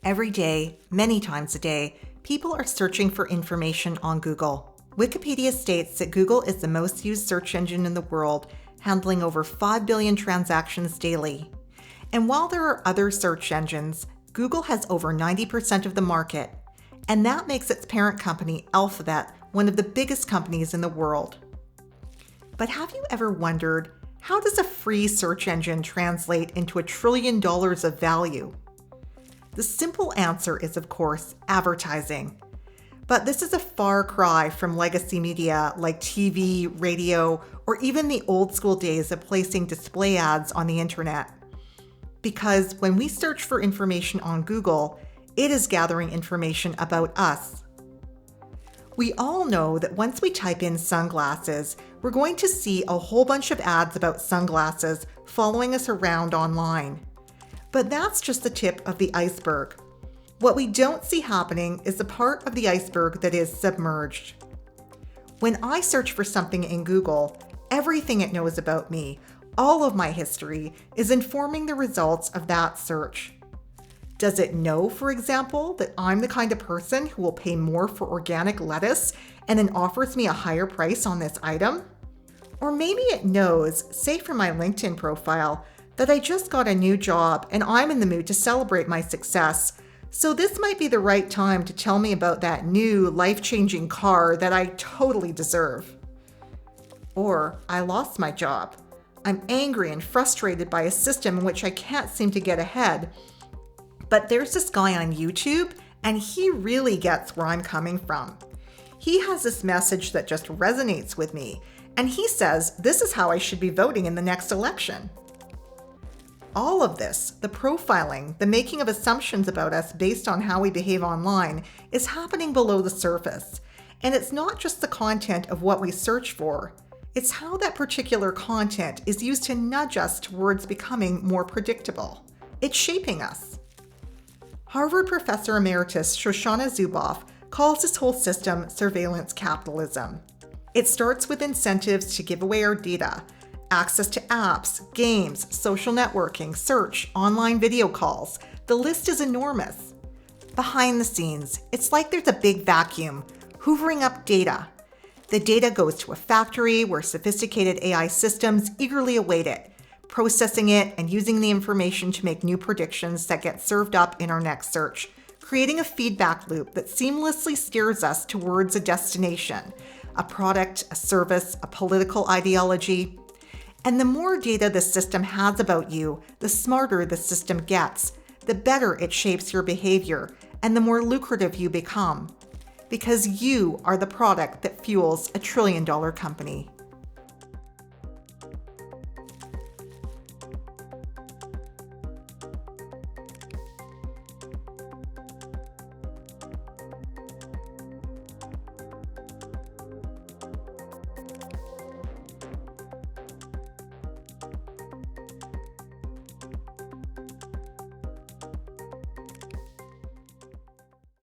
Every day, many times a day, people are searching for information on Google. Wikipedia states that Google is the most used search engine in the world, handling over 5 billion transactions daily. And while there are other search engines, Google has over 90% of the market, and that makes its parent company, Alphabet, one of the biggest companies in the world. But have you ever wondered, how does a free search engine translate into $1 trillion of value? The simple answer is, of course, advertising. But this is a far cry from legacy media like TV, radio, or even the old school days of placing display ads on the internet. Because when we search for information on Google, it is gathering information about us. We all know that once we type in sunglasses, we're going to see a whole bunch of ads about sunglasses following us around online. But that's just the tip of the iceberg. What we don't see happening is the part of the iceberg that is submerged. When I search for something in Google, everything it knows about me, all of my history, is informing the results of that search. Does it know, for example, that I'm the kind of person who will pay more for organic lettuce and then offers me a higher price on this item? Or maybe it knows, say from my LinkedIn profile, that I just got a new job and I'm in the mood to celebrate my success, so this might be the right time to tell me about that new life-changing car that I totally deserve. Or I lost my job. I'm angry and frustrated by a system in which I can't seem to get ahead. But there's this guy on YouTube, and he really gets where I'm coming from. He has this message that just resonates with me, and he says this is how I should be voting in the next election. All of this, the profiling, the making of assumptions about us based on how we behave online, is happening below the surface. And it's not just the content of what we search for. It's how that particular content is used to nudge us towards becoming more predictable. It's shaping us. Harvard professor emeritus Shoshana Zuboff calls this whole system surveillance capitalism. It starts with incentives to give away our data, access to apps, games, social networking, search, online video calls. The list is enormous. Behind the scenes, it's like there's a big vacuum, hoovering up data. The data goes to a factory where sophisticated AI systems eagerly await it, processing it and using the information to make new predictions that get served up in our next search, creating a feedback loop that seamlessly steers us towards a destination, a product, a service, a political ideology. And the more data the system has about you, the smarter the system gets, the better it shapes your behavior, and the more lucrative you become. Because you are the product that fuels $1 trillion company.